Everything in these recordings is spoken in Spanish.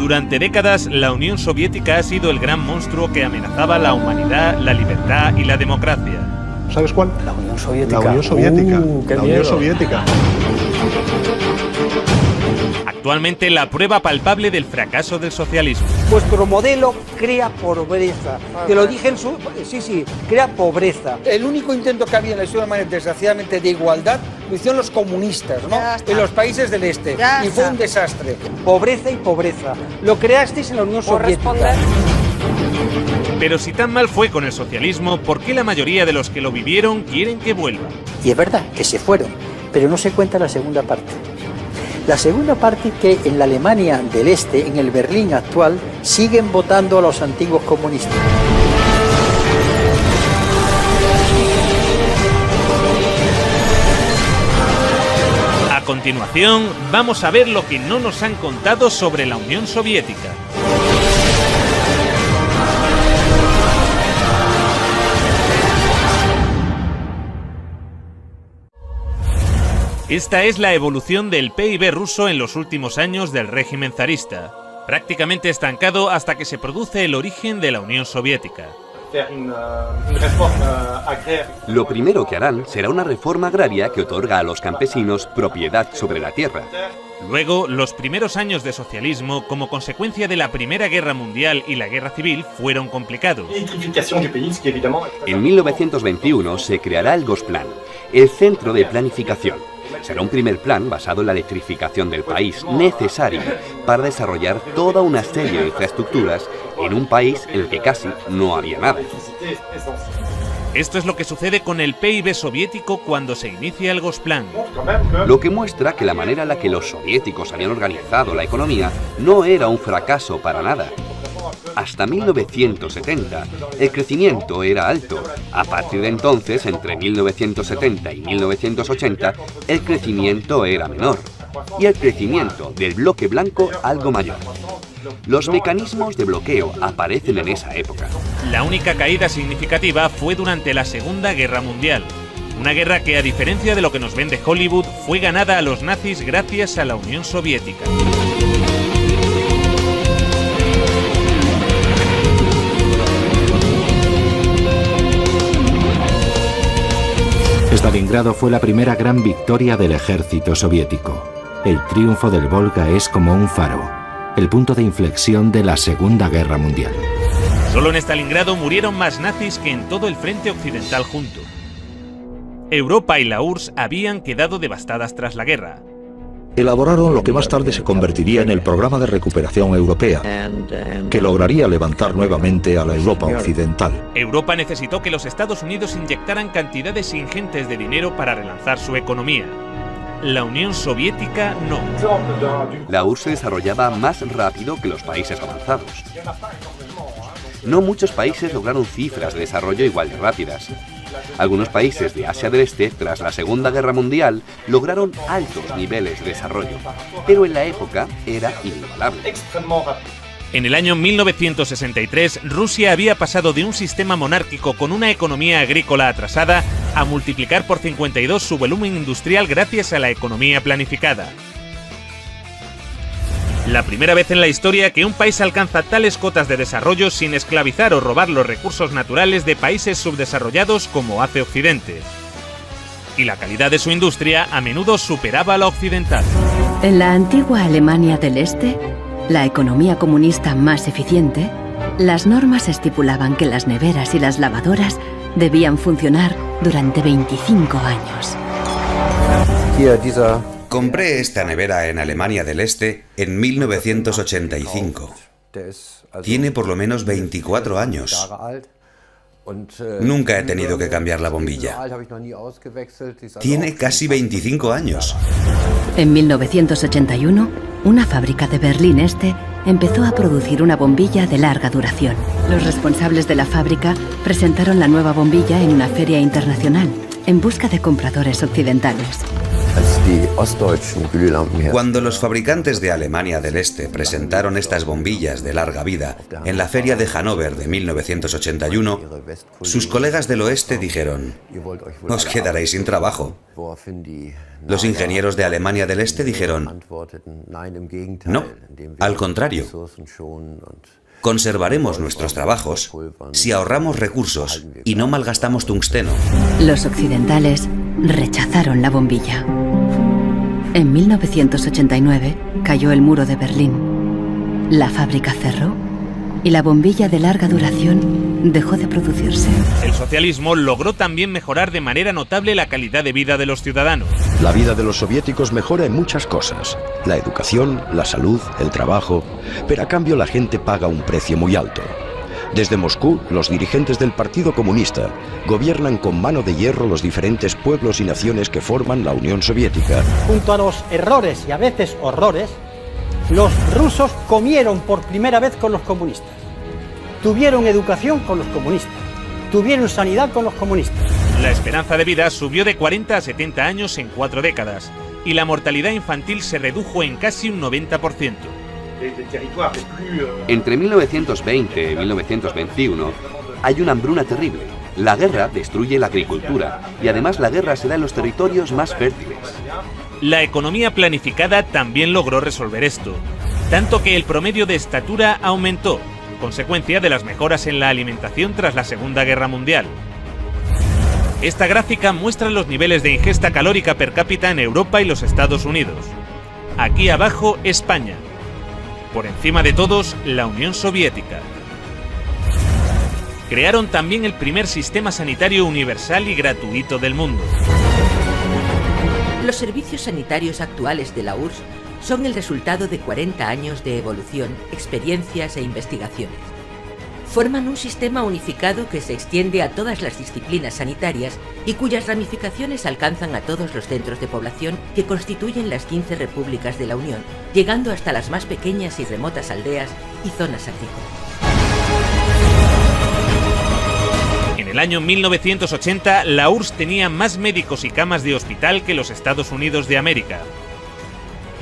Durante décadas, la Unión Soviética ha sido el gran monstruo que amenazaba la humanidad, la libertad y la democracia. ¿Sabes cuál? La Unión Soviética. La Unión Soviética. ¡Qué La miedo! Unión Soviética. Actualmente, la prueba palpable del fracaso del socialismo. Vuestro modelo crea pobreza. Te lo dije en su... Sí, crea pobreza. El único intento que había en la historia humana, desgraciadamente, de igualdad, lo hicieron los comunistas, ¿no? En los países del este. Y fue un desastre. Pobreza y pobreza. Lo creasteis en la Unión Soviética. Pero si tan mal fue con el socialismo, ¿por qué la mayoría de los que lo vivieron quieren que vuelva? Y es verdad que se fueron, pero no se cuenta la segunda parte. La segunda parte, que en la Alemania del Este, en el Berlín actual, siguen votando a los antiguos comunistas. A continuación, vamos a ver lo que no nos han contado sobre la Unión Soviética. Esta es la evolución del PIB ruso en los últimos años del régimen zarista, prácticamente estancado hasta que se produce el origen de la Unión Soviética. Lo primero que harán será una reforma agraria que otorga a los campesinos propiedad sobre la tierra. Luego, los primeros años de socialismo, como consecuencia de la Primera Guerra Mundial y la Guerra Civil, fueron complicados. En 1921 se creará el Gosplan, el Centro de Planificación. Será un primer plan basado en la electrificación del país, necesario para desarrollar toda una serie de infraestructuras en un país en el que casi no había nada. Esto es lo que sucede con el PIB soviético cuando se inicia el Gosplan. Lo que muestra que la manera en la que los soviéticos habían organizado la economía no era un fracaso para nada. Hasta 1970, el crecimiento era alto. A partir de entonces, entre 1970 y 1980, el crecimiento era menor. Y el crecimiento del bloque blanco algo mayor. Los mecanismos de bloqueo aparecen en esa época. La única caída significativa fue durante la Segunda Guerra Mundial. Una guerra que, a diferencia de lo que nos vende Hollywood, fue ganada a los nazis gracias a la Unión Soviética. Stalingrado fue la primera gran victoria del ejército soviético. El triunfo del Volga es como un faro, el punto de inflexión de la Segunda Guerra Mundial. Solo en Stalingrado murieron más nazis que en todo el frente occidental junto. Europa y la URSS habían quedado devastadas tras la guerra. Elaboraron lo que más tarde se convertiría en el Programa de Recuperación Europea, que lograría levantar nuevamente a la Europa occidental. Europa necesitó que los Estados Unidos inyectaran cantidades ingentes de dinero para relanzar su economía. La Unión Soviética no. La URSS se desarrollaba más rápido que los países avanzados. No muchos países lograron cifras de desarrollo igual de rápidas. Algunos países de Asia del Este, tras la Segunda Guerra Mundial, lograron altos niveles de desarrollo, pero en la época era inigualable. En el año 1963, Rusia había pasado de un sistema monárquico con una economía agrícola atrasada a multiplicar por 52 su volumen industrial gracias a la economía planificada. La primera vez en la historia que un país alcanza tales cotas de desarrollo sin esclavizar o robar los recursos naturales de países subdesarrollados como hace Occidente. Y la calidad de su industria a menudo superaba la occidental. En la antigua Alemania del Este, la economía comunista más eficiente, las normas estipulaban que las neveras y las lavadoras debían funcionar durante 25 años. Compré esta nevera en Alemania del Este en 1985. Tiene por lo menos 24 años. Nunca he tenido que cambiar la bombilla. Tiene casi 25 años. En 1981, una fábrica de Berlín Este empezó a producir una bombilla de larga duración. Los responsables de la fábrica presentaron la nueva bombilla en una feria internacional, en busca de compradores occidentales. Cuando los fabricantes de Alemania del Este presentaron estas bombillas de larga vida en la Feria de Hannover de 1981, sus colegas del oeste dijeron: «Os quedaréis sin trabajo». Los ingenieros de Alemania del Este dijeron: «No, al contrario. Conservaremos nuestros trabajos si ahorramos recursos y no malgastamos tungsteno». Los occidentales rechazaron la bombilla. En 1989 cayó el muro de Berlín. La fábrica cerró y la bombilla de larga duración dejó de producirse. El socialismo logró también mejorar de manera notable la calidad de vida de los ciudadanos. La vida de los soviéticos mejora en muchas cosas: la educación, la salud, el trabajo, pero a cambio la gente paga un precio muy alto. Desde Moscú, los dirigentes del Partido Comunista gobiernan con mano de hierro los diferentes pueblos y naciones que forman la Unión Soviética. Junto a los errores y a veces horrores, los rusos comieron por primera vez con los comunistas. Tuvieron educación con los comunistas. Tuvieron sanidad con los comunistas. La esperanza de vida subió de 40 a 70 años en 4 décadas y la mortalidad infantil se redujo en casi un 90%. Entre 1920 y 1921 hay una hambruna terrible. La guerra destruye la agricultura y además la guerra se da en los territorios más fértiles. La economía planificada también logró resolver esto, tanto que el promedio de estatura aumentó, consecuencia de las mejoras en la alimentación tras la Segunda Guerra Mundial. Esta gráfica muestra los niveles de ingesta calórica per cápita en Europa y los Estados Unidos. Aquí abajo, España. Por encima de todos, la Unión Soviética. Crearon también el primer sistema sanitario universal y gratuito del mundo. Los servicios sanitarios actuales de la URSS son el resultado de 40 años de evolución, experiencias e investigaciones. Forman un sistema unificado que se extiende a todas las disciplinas sanitarias y cuyas ramificaciones alcanzan a todos los centros de población que constituyen las 15 repúblicas de la Unión, llegando hasta las más pequeñas y remotas aldeas y zonas agrícolas. En el año 1980, la URSS tenía más médicos y camas de hospital que los Estados Unidos de América.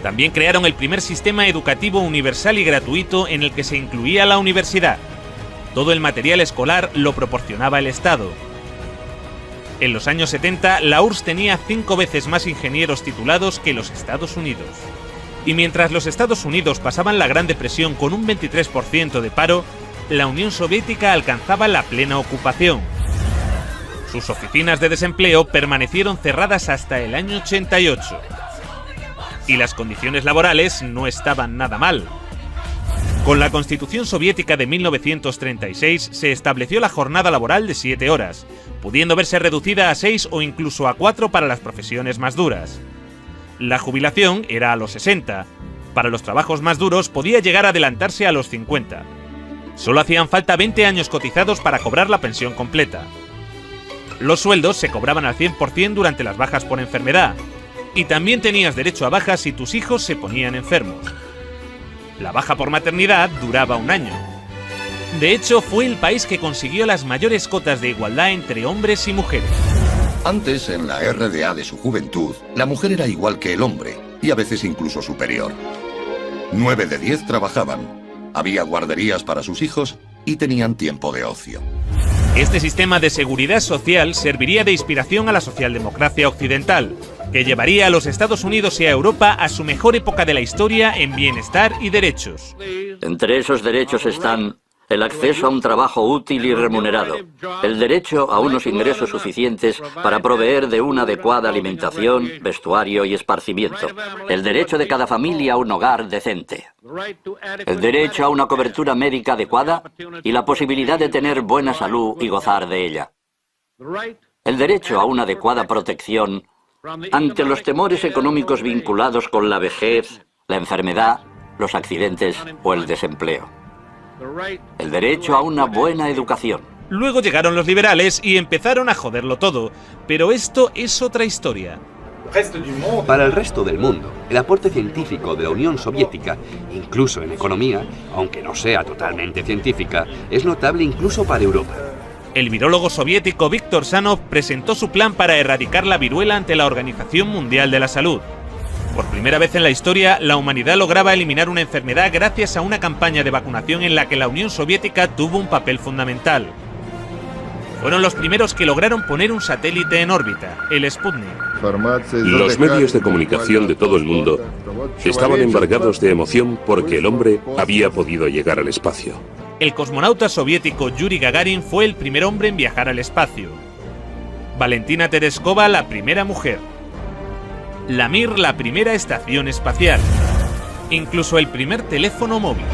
También crearon el primer sistema educativo universal y gratuito en el que se incluía la universidad. Todo el material escolar lo proporcionaba el Estado. En los años 70, la URSS tenía 5 veces más ingenieros titulados que los Estados Unidos. Y mientras los Estados Unidos pasaban la Gran Depresión con un 23% de paro, la Unión Soviética alcanzaba la plena ocupación. Sus oficinas de desempleo permanecieron cerradas hasta el año 88. Y las condiciones laborales no estaban nada mal. Con la Constitución Soviética de 1936 se estableció la jornada laboral de 7 horas, pudiendo verse reducida a 6 o incluso a 4 para las profesiones más duras. La jubilación era a los 60. Para los trabajos más duros podía llegar a adelantarse a los 50. Solo hacían falta 20 años cotizados para cobrar la pensión completa. Los sueldos se cobraban al 100% durante las bajas por enfermedad, y también tenías derecho a bajas si tus hijos se ponían enfermos. La baja por maternidad duraba 1 año. De hecho, fue el país que consiguió las mayores cotas de igualdad entre hombres y mujeres. Antes, en la RDA de su juventud, la mujer era igual que el hombre, y a veces incluso superior. 9 de 10 trabajaban. Había guarderías para sus hijos y tenían tiempo de ocio. Este sistema de seguridad social serviría de inspiración a la socialdemocracia occidental, que llevaría a los Estados Unidos y a Europa a su mejor época de la historia en bienestar y derechos. Entre esos derechos están el acceso a un trabajo útil y remunerado, el derecho a unos ingresos suficientes para proveer de una adecuada alimentación, vestuario y esparcimiento, el derecho de cada familia a un hogar decente, el derecho a una cobertura médica adecuada y la posibilidad de tener buena salud y gozar de ella, el derecho a una adecuada protección ante los temores económicos vinculados con la vejez, la enfermedad, los accidentes o el desempleo. El derecho a una buena educación. Luego llegaron los liberales y empezaron a joderlo todo, pero esto es otra historia. Para el resto del mundo, el aporte científico de la Unión Soviética, incluso en economía, aunque no sea totalmente científica, es notable incluso para Europa. El virólogo soviético Viktor Sanov presentó su plan para erradicar la viruela ante la Organización Mundial de la Salud. Por primera vez en la historia, la humanidad lograba eliminar una enfermedad gracias a una campaña de vacunación en la que la Unión Soviética tuvo un papel fundamental. Fueron los primeros que lograron poner un satélite en órbita, el Sputnik. Los medios de comunicación de todo el mundo estaban embargados de emoción porque el hombre había podido llegar al espacio. El cosmonauta soviético Yuri Gagarin fue el primer hombre en viajar al espacio. Valentina Tereskova, la primera mujer. La Mir, la primera estación espacial. Incluso el primer teléfono móvil.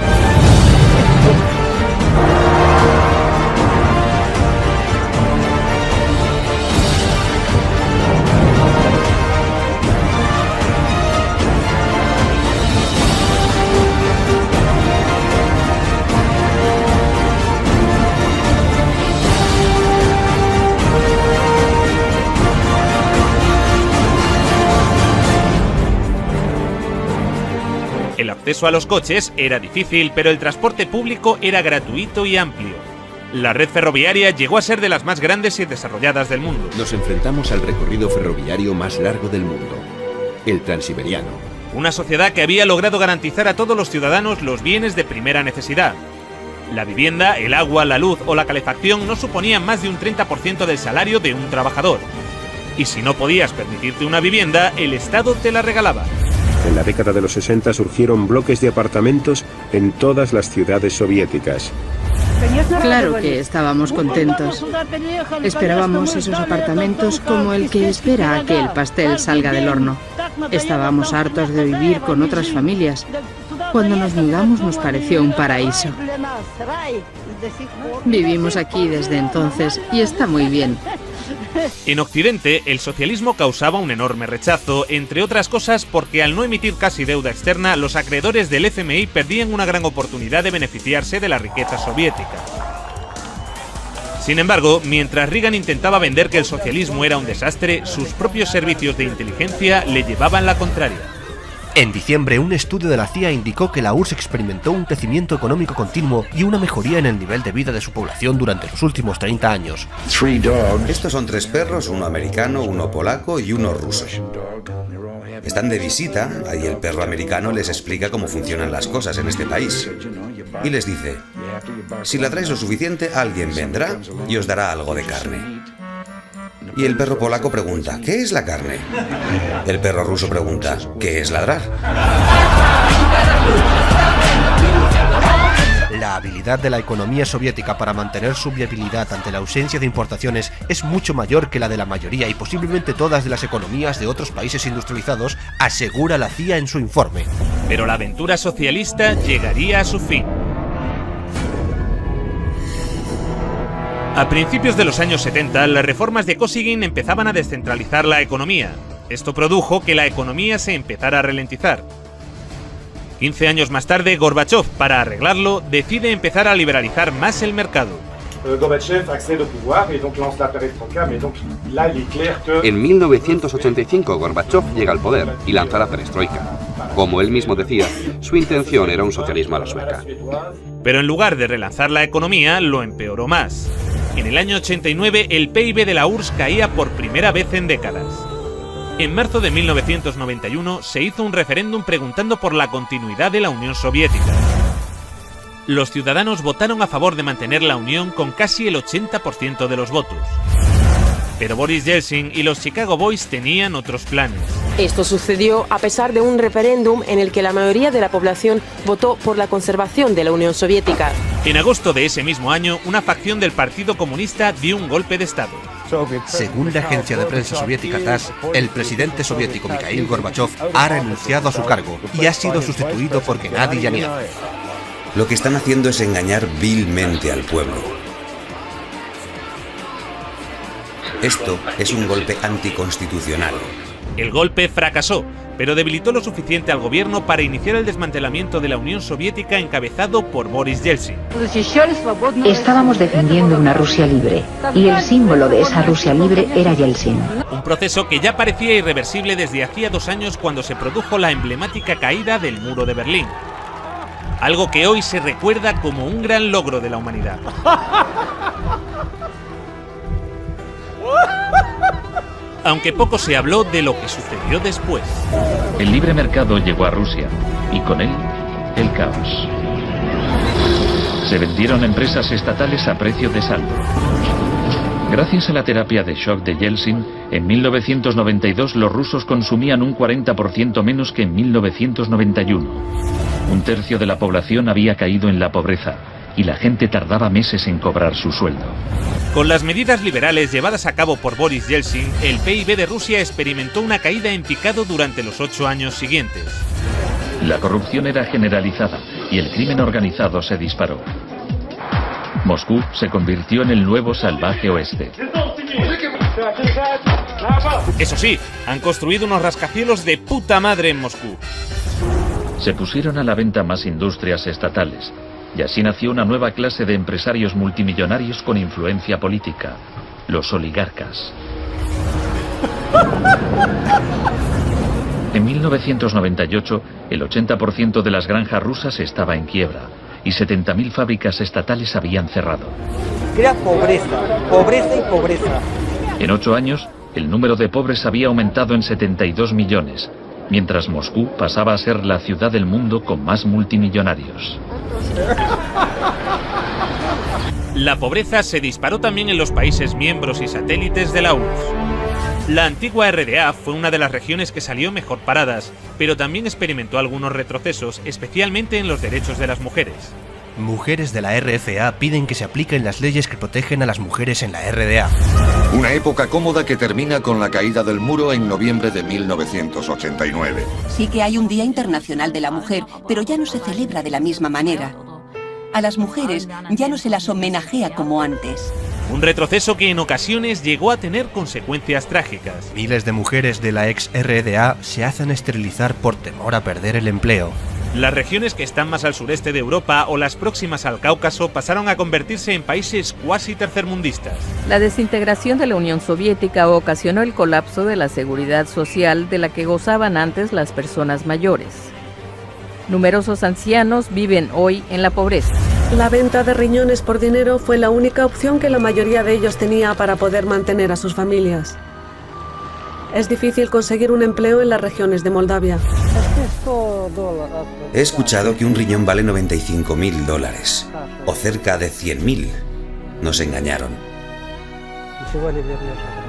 El acceso a los coches era difícil, pero el transporte público era gratuito y amplio. La red ferroviaria llegó a ser de las más grandes y desarrolladas del mundo. Nos enfrentamos al recorrido ferroviario más largo del mundo, el Transiberiano. Una sociedad que había logrado garantizar a todos los ciudadanos los bienes de primera necesidad. La vivienda, el agua, la luz o la calefacción no suponían más de un 30% del salario de un trabajador. Y si no podías permitirte una vivienda, el Estado te la regalaba. En la década de los 60 surgieron bloques de apartamentos en todas las ciudades soviéticas. Claro que estábamos contentos. Esperábamos esos apartamentos como el que espera a que el pastel salga del horno. Estábamos hartos de vivir con otras familias. Cuando nos mudamos nos pareció un paraíso. Vivimos aquí desde entonces y está muy bien. En Occidente, el socialismo causaba un enorme rechazo, entre otras cosas porque al no emitir casi deuda externa, los acreedores del FMI perdían una gran oportunidad de beneficiarse de la riqueza soviética. Sin embargo, mientras Reagan intentaba vender que el socialismo era un desastre, sus propios servicios de inteligencia le llevaban la contraria. En diciembre, un estudio de la CIA indicó que la URSS experimentó un crecimiento económico continuo y una mejoría en el nivel de vida de su población durante los últimos 30 años. Estos son 3 perros, uno americano, uno polaco y uno ruso. Están de visita, ahí el perro americano les explica cómo funcionan las cosas en este país. Y les dice, si ladráis lo suficiente, alguien vendrá y os dará algo de carne. Y el perro polaco pregunta, ¿qué es la carne? El perro ruso pregunta, ¿qué es ladrar? La habilidad de la economía soviética para mantener su viabilidad ante la ausencia de importaciones es mucho mayor que la de la mayoría y posiblemente todas de las economías de otros países industrializados, asegura la CIA en su informe. Pero la aventura socialista llegaría a su fin. A principios de los años 70, las reformas de Kosygin empezaban a descentralizar la economía. Esto produjo que la economía se empezara a ralentizar. 15 años más tarde, Gorbachev, para arreglarlo, decide empezar a liberalizar más el mercado. En 1985, Gorbachev llega al poder y lanza la perestroika. Como él mismo decía, su intención era un socialismo a la sueca. Pero en lugar de relanzar la economía, lo empeoró más. En el año 89, el PIB de la URSS caía por primera vez en décadas. En marzo de 1991 se hizo un referéndum preguntando por la continuidad de la Unión Soviética. Los ciudadanos votaron a favor de mantener la Unión con casi el 80% de los votos. Pero Boris Yeltsin y los Chicago Boys tenían otros planes. Esto sucedió a pesar de un referéndum en el que la mayoría de la población votó por la conservación de la Unión Soviética. En agosto de ese mismo año, una facción del Partido Comunista dio un golpe de Estado. Según la agencia de prensa soviética TASS, el presidente soviético Mikhail Gorbachev ha renunciado a su cargo y ha sido sustituido por Gennady Yanev. Lo que están haciendo es engañar vilmente al pueblo. Esto es un golpe anticonstitucional. El golpe fracasó, pero debilitó lo suficiente al gobierno para iniciar el desmantelamiento de la Unión Soviética encabezado por Boris Yeltsin. Estábamos defendiendo una Rusia libre, y el símbolo de esa Rusia libre era Yeltsin. Un proceso que ya parecía irreversible desde hacía 2 años cuando se produjo la emblemática caída del muro de Berlín. Algo que hoy se recuerda como un gran logro de la humanidad. Aunque poco se habló de lo que sucedió después. El libre mercado llegó a Rusia y con él el caos. Se vendieron empresas estatales a precio de saldo. Gracias a la terapia de shock de Yeltsin, en 1992 los rusos consumían un 40% menos que en 1991. Un tercio de la población había caído en la pobreza y la gente tardaba meses en cobrar su sueldo. Con las medidas liberales llevadas a cabo por Boris Yeltsin, el PIB de Rusia experimentó una caída en picado durante los 8 años siguientes. La corrupción era generalizada y el crimen organizado se disparó. Moscú se convirtió en el nuevo salvaje oeste. Eso sí, han construido unos rascacielos de puta madre en Moscú. Se pusieron a la venta más industrias estatales, y así nació una nueva clase de empresarios multimillonarios con influencia política, los oligarcas. En 1998, el 80% de las granjas rusas estaba en quiebra, y 70.000 fábricas estatales habían cerrado. Crea pobreza, pobreza y pobreza. En 8 años, el número de pobres había aumentado en 72 millones, mientras Moscú pasaba a ser la ciudad del mundo con más multimillonarios. La pobreza se disparó también en los países miembros y satélites de la URSS. La antigua RDA fue una de las regiones que salió mejor paradas, pero también experimentó algunos retrocesos, especialmente en los derechos de las mujeres. Mujeres de la RFA piden que se apliquen las leyes que protegen a las mujeres en la RDA. Una época cómoda que termina con la caída del muro en noviembre de 1989. Sí que hay un Día Internacional de la Mujer, pero ya no se celebra de la misma manera. A las mujeres ya no se las homenajea como antes. Un retroceso que en ocasiones llegó a tener consecuencias trágicas. Miles de mujeres de la ex RDA se hacen esterilizar por temor a perder el empleo. Las regiones que están más al sureste de Europa o las próximas al Cáucaso pasaron a convertirse en países cuasi tercermundistas. La desintegración de la Unión Soviética ocasionó el colapso de la seguridad social de la que gozaban antes las personas mayores. Numerosos ancianos viven hoy en la pobreza. La venta de riñones por dinero fue la única opción que la mayoría de ellos tenía para poder mantener a sus familias. Es difícil conseguir un empleo en las regiones de Moldavia. He escuchado que un riñón vale $95.000, o cerca de 100.000. Nos engañaron.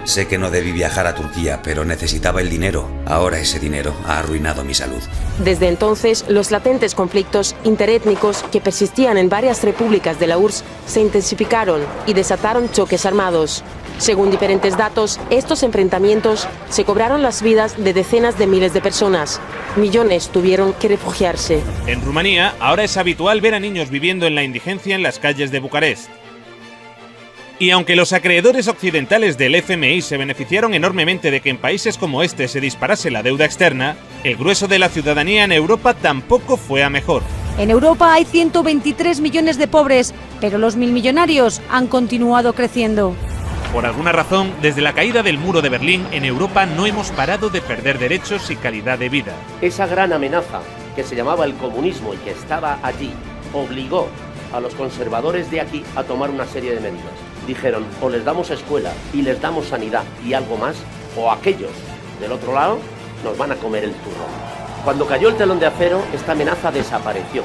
Sé que no debí viajar a Turquía, pero necesitaba el dinero. Ahora ese dinero ha arruinado mi salud. Desde entonces, los latentes conflictos interétnicos que persistían en varias repúblicas de la URSS se intensificaron y desataron choques armados. Según diferentes datos, estos enfrentamientos se cobraron las vidas de decenas de miles de personas. Millones tuvieron que refugiarse. En Rumanía, ahora es habitual ver a niños viviendo en la indigencia en las calles de Bucarest. Y aunque los acreedores occidentales del FMI se beneficiaron enormemente de que en países como este se disparase la deuda externa, el grueso de la ciudadanía en Europa tampoco fue a mejor. En Europa hay 123 millones de pobres, pero los milmillonarios han continuado creciendo. Por alguna razón, desde la caída del muro de Berlín, en Europa no hemos parado de perder derechos y calidad de vida. Esa gran amenaza, que se llamaba el comunismo y que estaba allí, obligó a los conservadores de aquí a tomar una serie de medidas. Dijeron, o les damos escuela y les damos sanidad y algo más, o aquellos del otro lado nos van a comer el turrón. Cuando cayó el telón de acero, esta amenaza desapareció.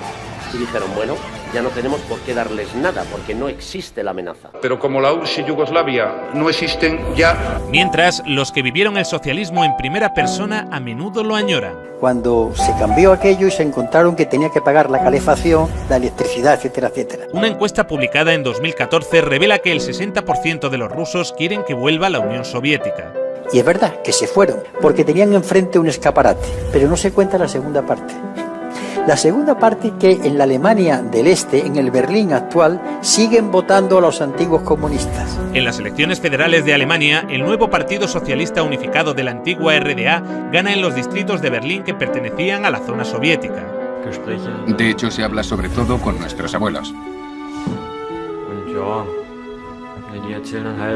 Y dijeron, bueno, ya no tenemos por qué darles nada, porque no existe la amenaza. Pero como la URSS y Yugoslavia no existen ya... Mientras, los que vivieron el socialismo en primera persona a menudo lo añoran. Cuando se cambió aquello y se encontraron que tenía que pagar la calefacción, la electricidad, etcétera, etcétera. Una encuesta publicada en 2014 revela que el 60% de los rusos quieren que vuelva la Unión Soviética. Y es verdad que se fueron, porque tenían enfrente un escaparate, pero no se cuenta la segunda parte. La segunda parte, que en la Alemania del Este, en el Berlín actual, siguen votando a los antiguos comunistas. En las elecciones federales de Alemania, el nuevo Partido Socialista Unificado de la antigua RDA gana en los distritos de Berlín que pertenecían a la zona soviética. De hecho, se habla sobre todo con nuestros abuelos.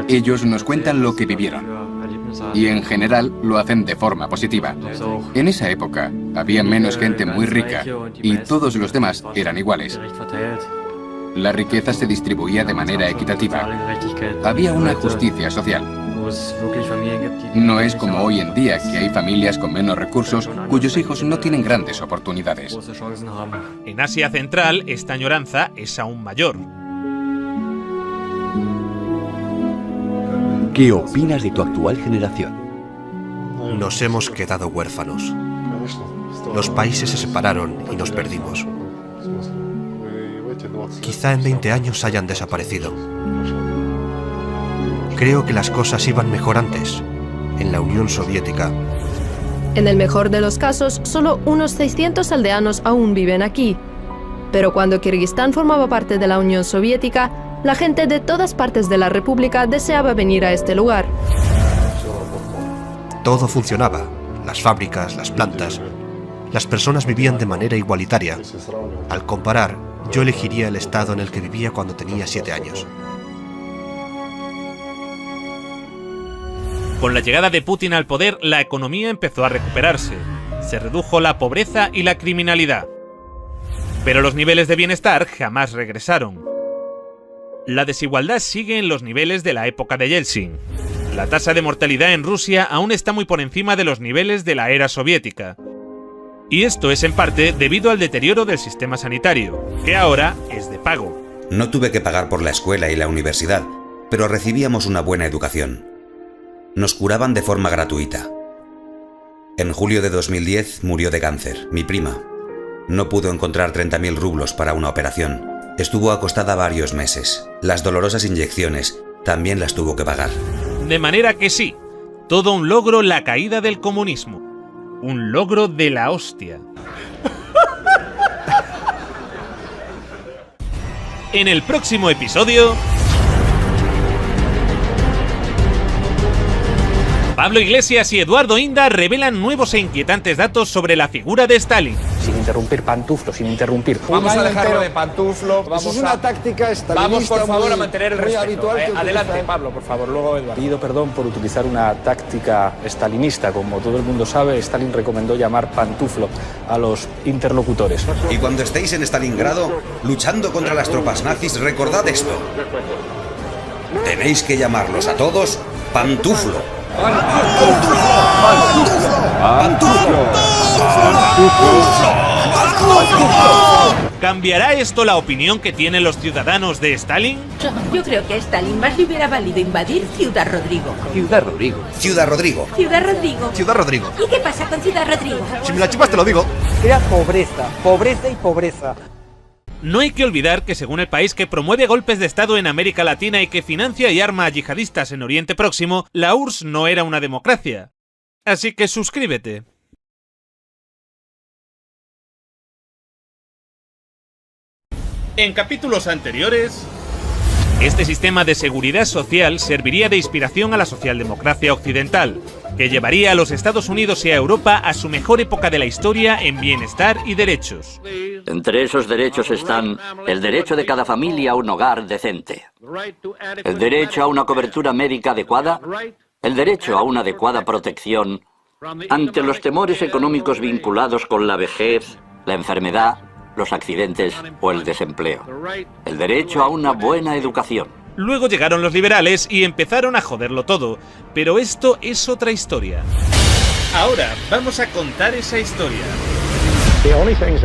Ellos nos cuentan lo que vivieron. Y en general lo hacen de forma positiva. En esa época había menos gente muy rica y todos los demás eran iguales. La riqueza se distribuía de manera equitativa. Había una justicia social. No es como hoy en día, que hay familias con menos recursos cuyos hijos no tienen grandes oportunidades. En Asia Central, esta añoranza es aún mayor. ¿Qué opinas de tu actual generación? Nos hemos quedado huérfanos. Los países se separaron y nos perdimos. Quizá en 20 años hayan desaparecido. Creo que las cosas iban mejor antes, en la Unión Soviética. En el mejor de los casos, solo unos 600 aldeanos aún viven aquí. Pero cuando Kirguistán formaba parte de la Unión Soviética, la gente de todas partes de la República deseaba venir a este lugar. Todo funcionaba, las fábricas, las plantas. Las personas vivían de manera igualitaria. Al comparar, yo elegiría el estado en el que vivía cuando tenía 7 años. Con la llegada de Putin al poder, la economía empezó a recuperarse. Se redujo la pobreza y la criminalidad. Pero los niveles de bienestar jamás regresaron. La desigualdad sigue en los niveles de la época de Yeltsin. La tasa de mortalidad en Rusia aún está muy por encima de los niveles de la era soviética. Y esto es en parte debido al deterioro del sistema sanitario, que ahora es de pago. No tuve que pagar por la escuela y la universidad, pero recibíamos una buena educación. Nos curaban de forma gratuita. En julio de 2010 murió de cáncer, mi prima. No pudo encontrar 30.000 rublos para una operación. Estuvo acostada varios meses. Las dolorosas inyecciones también las tuvo que pagar. De manera que sí, todo un logro la caída del comunismo. Un logro de la hostia. En el próximo episodio... Pablo Iglesias y Eduardo Inda revelan nuevos e inquietantes datos sobre la figura de Stalin. Sin interrumpir, Pantuflo, sin interrumpir. Vamos a dejarlo de Pantuflo. Eso es una táctica estalinista. Vamos, por favor, a mantener el respeto. Adelante, Pablo, por favor, luego Eduardo. Pido perdón por utilizar una táctica estalinista. Como todo el mundo sabe, Stalin recomendó llamar Pantuflo a los interlocutores. Y cuando estéis en Stalingrado, luchando contra las tropas nazis, recordad esto. Tenéis que llamarlos a todos Pantuflo. ¿Cambiará esto la opinión que tienen los ciudadanos de Stalin? Yo creo que a Stalin más le hubiera valido invadir Ciudad Rodrigo. Ciudad Rodrigo. Ciudad Rodrigo. Ciudad Rodrigo. Ciudad Rodrigo. ¿Y qué pasa con Ciudad Rodrigo? Si me la chupas te lo digo. Crea pobreza, pobreza y pobreza. No hay que olvidar que según el país que promueve golpes de Estado en América Latina y que financia y arma a yihadistas en Oriente Próximo, la URSS no era una democracia. Así que suscríbete. En capítulos anteriores... Este sistema de seguridad social serviría de inspiración a la socialdemocracia occidental, que llevaría a los Estados Unidos y a Europa a su mejor época de la historia en bienestar y derechos. Entre esos derechos están el derecho de cada familia a un hogar decente, el derecho a una cobertura médica adecuada, el derecho a una adecuada protección ante los temores económicos vinculados con la vejez, la enfermedad, los accidentes o el desempleo, el derecho a una buena educación. Luego llegaron los liberales y empezaron a joderlo todo, pero esto es otra historia. Ahora vamos a contar esa historia.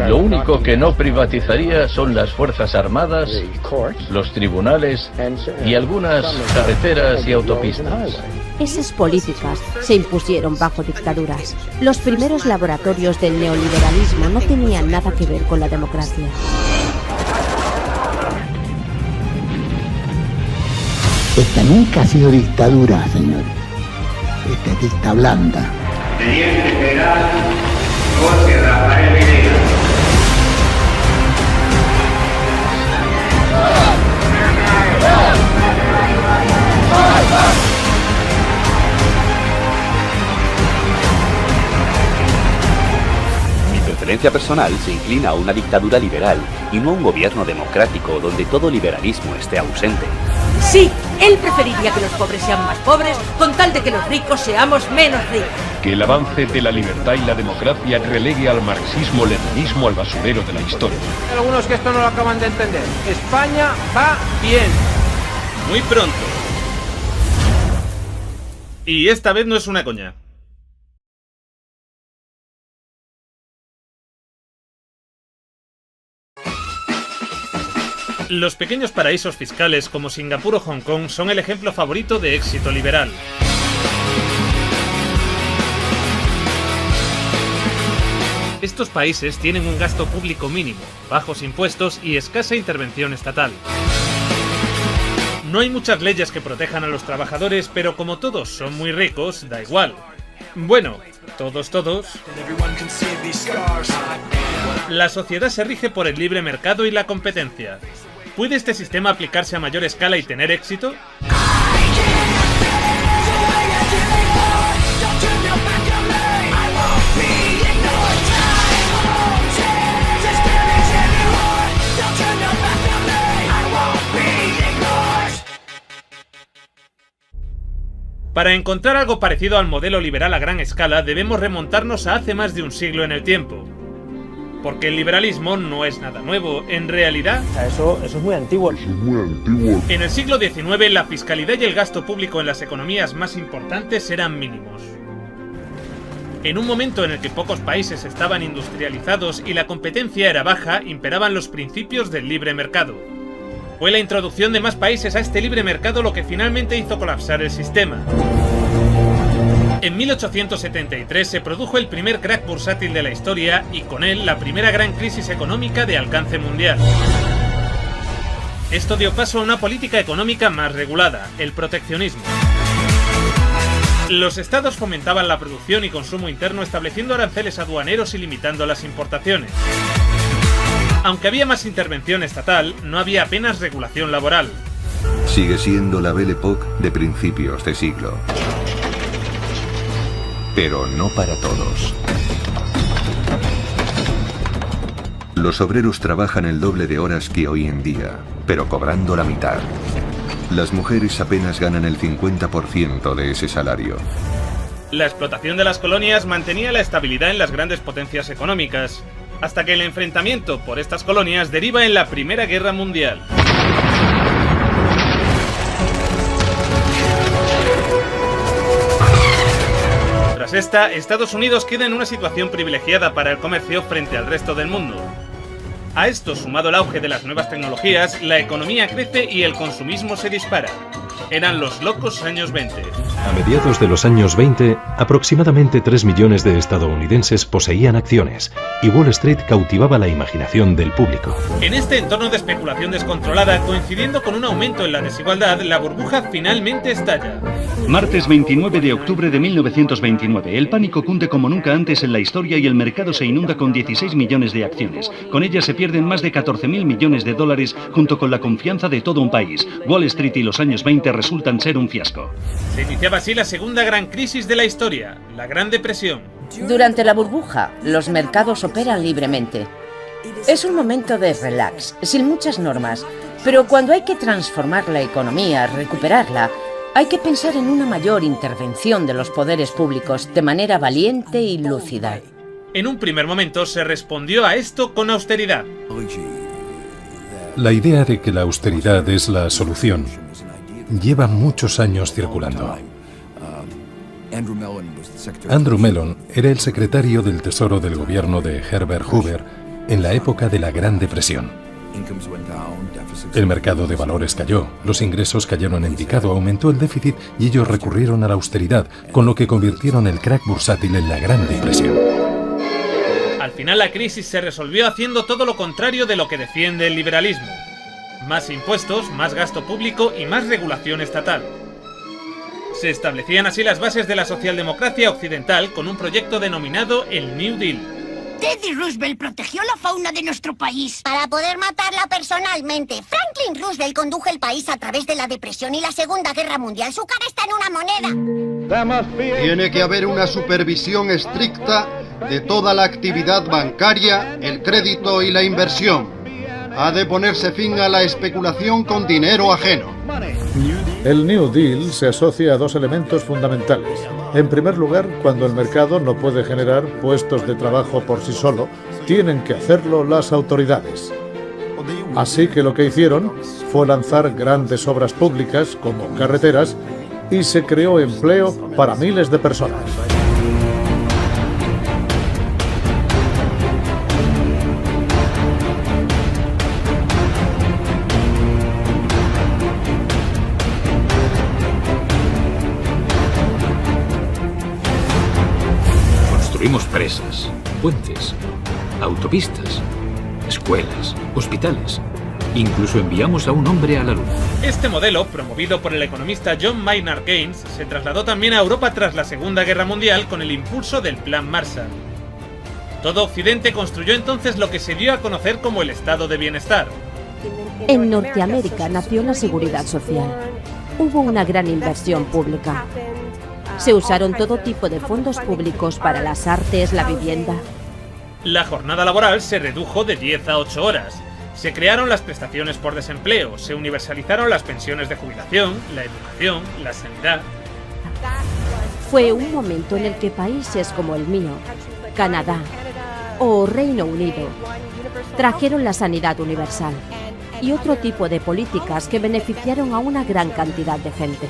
Lo único que no privatizaría son las Fuerzas Armadas, los tribunales y algunas carreteras y autopistas. Esas políticas se impusieron bajo dictaduras. Los primeros laboratorios del neoliberalismo no tenían nada que ver con la democracia. Esta nunca ha sido dictadura, señor. Esta es dicta blanda. Teniente General José Rafael Videla. Mi preferencia personal se inclina a una dictadura liberal y no a un gobierno democrático donde todo liberalismo esté ausente. Sí, él preferiría que los pobres sean más pobres con tal de que los ricos seamos menos ricos. Que el avance de la libertad y la democracia relegue al marxismo-leninismo al basurero de la historia. Hay algunos que esto no lo acaban de entender. España va bien. Muy pronto. Y esta vez no es una coña. Los pequeños paraísos fiscales como Singapur o Hong Kong son el ejemplo favorito de éxito liberal. Estos países tienen un gasto público mínimo, bajos impuestos y escasa intervención estatal. No hay muchas leyes que protejan a los trabajadores, pero como todos son muy ricos, da igual. Bueno, todos. La sociedad se rige por el libre mercado y la competencia. ¿Puede este sistema aplicarse a mayor escala y tener éxito? Para encontrar algo parecido al modelo liberal a gran escala, debemos remontarnos a hace más de un siglo en el tiempo. Porque el liberalismo no es nada nuevo, en realidad... Eso es muy antiguo. En el siglo XIX, la fiscalidad y el gasto público en las economías más importantes eran mínimos. En un momento en el que pocos países estaban industrializados y la competencia era baja, imperaban los principios del libre mercado. Fue la introducción de más países a este libre mercado lo que finalmente hizo colapsar el sistema. En 1873 se produjo el primer crack bursátil de la historia y con él la primera gran crisis económica de alcance mundial. Esto dio paso a una política económica más regulada, el proteccionismo. Los estados fomentaban la producción y consumo interno estableciendo aranceles aduaneros y limitando las importaciones. Aunque había más intervención estatal, no había apenas regulación laboral. Sigue siendo la Belle Époque de principios de siglo. Pero no para todos. Los obreros trabajan el doble de horas que hoy en día, pero cobrando la mitad. Las mujeres apenas ganan el 50% de ese salario. La explotación de las colonias mantenía la estabilidad en las grandes potencias económicas, hasta que el enfrentamiento por estas colonias deriva en la Primera Guerra Mundial. Tras esta, Estados Unidos queda en una situación privilegiada para el comercio frente al resto del mundo. A esto, sumado el auge de las nuevas tecnologías, la economía crece y el consumismo se dispara. Eran los locos años 20. A mediados de los años 20, aproximadamente 3 millones de estadounidenses poseían acciones, y Wall Street cautivaba la imaginación del público. En este entorno de especulación descontrolada, coincidiendo con un aumento en la desigualdad, la burbuja finalmente estalla. Martes 29 de octubre de 1929. El pánico cunde como nunca antes en la historia y el mercado se inunda con 16 millones de acciones. Con ellas se pierden más de 14.000 millones de dólares junto con la confianza de todo un país. Wall Street y los años 20 resultan ser un fiasco. Se iniciaba así la segunda gran crisis de la historia, la Gran Depresión. Durante la burbuja, los mercados operan libremente. Es un momento de relax, sin muchas normas, pero cuando hay que transformar la economía, recuperarla, hay que pensar en una mayor intervención de los poderes públicos de manera valiente y lúcida. En un primer momento se respondió a esto con austeridad. La idea de que la austeridad es la solución lleva muchos años circulando. Andrew Mellon era el secretario del Tesoro del gobierno de Herbert Hoover en la época de la Gran Depresión. El mercado de valores cayó, los ingresos cayeron en picado, aumentó el déficit y ellos recurrieron a la austeridad, con lo que convirtieron el crack bursátil en la Gran Depresión. Al final la crisis se resolvió haciendo todo lo contrario de lo que defiende el liberalismo. Más impuestos, más gasto público y más regulación estatal. Se establecían así las bases de la socialdemocracia occidental con un proyecto denominado el New Deal. Teddy Roosevelt protegió la fauna de nuestro país para poder matarla personalmente. Franklin Roosevelt condujo el país a través de la Depresión y la Segunda Guerra Mundial. Su cara está en una moneda. Tiene que haber una supervisión estricta de toda la actividad bancaria, el crédito y la inversión. Ha de ponerse fin a la especulación con dinero ajeno. El New Deal se asocia a dos elementos fundamentales. En primer lugar, cuando el mercado no puede generar puestos de trabajo por sí solo, tienen que hacerlo las autoridades. Así que lo que hicieron fue lanzar grandes obras públicas como carreteras, y se creó empleo para miles de personas. Construimos presas, puentes, autopistas, escuelas, hospitales. Incluso enviamos a un hombre a la luna. Este modelo, promovido por el economista John Maynard Keynes, se trasladó también a Europa tras la Segunda Guerra Mundial con el impulso del Plan Marshall. Todo Occidente construyó entonces lo que se dio a conocer como el estado de bienestar. En Norteamérica nació la seguridad social. Hubo una gran inversión pública. Se usaron todo tipo de fondos públicos para las artes, la vivienda. La jornada laboral se redujo de 10 a 8 horas. Se crearon las prestaciones por desempleo, se universalizaron las pensiones de jubilación, la educación, la sanidad. Fue un momento en el que países como el mío, Canadá o Reino Unido trajeron la sanidad universal y otro tipo de políticas que beneficiaron a una gran cantidad de gente.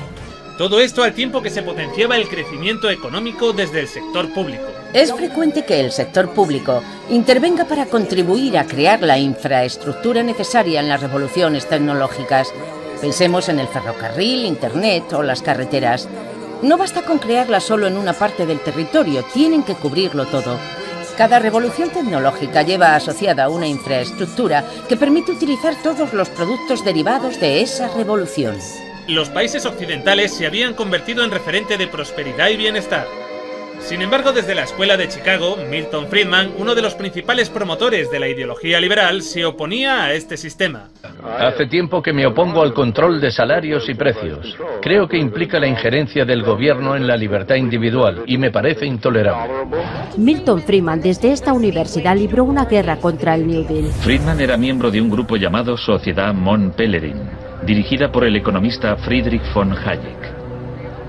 Todo esto al tiempo que se potenciaba el crecimiento económico desde el sector público. Es frecuente que el sector público intervenga para contribuir a crear la infraestructura necesaria en las revoluciones tecnológicas. Pensemos en el ferrocarril, Internet o las carreteras. No basta con crearlas solo en una parte del territorio, tienen que cubrirlo todo. Cada revolución tecnológica lleva asociada una infraestructura que permite utilizar todos los productos derivados de esa revolución. Los países occidentales se habían convertido en referente de prosperidad y bienestar. Sin embargo, desde la Escuela de Chicago, Milton Friedman, uno de los principales promotores de la ideología liberal, se oponía a este sistema. Hace tiempo que me opongo al control de salarios y precios. Creo que implica la injerencia del gobierno en la libertad individual y me parece intolerable. Milton Friedman desde esta universidad libró una guerra contra el New Deal. Friedman era miembro de un grupo llamado Sociedad Mont Pelerin, dirigida por el economista Friedrich von Hayek.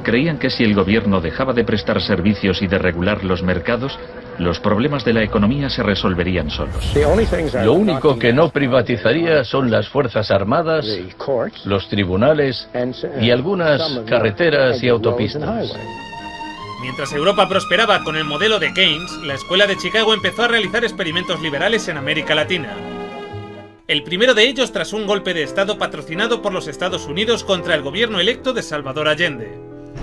Creían que si el gobierno dejaba de prestar servicios y de regular los mercados, los problemas de la economía se resolverían solos. Lo único que no privatizaría son las fuerzas armadas, los tribunales y algunas carreteras y autopistas. Mientras Europa prosperaba con el modelo de Keynes, la Escuela de Chicago empezó a realizar experimentos liberales en América Latina. El primero de ellos tras un golpe de Estado patrocinado por los Estados Unidos contra el gobierno electo de Salvador Allende.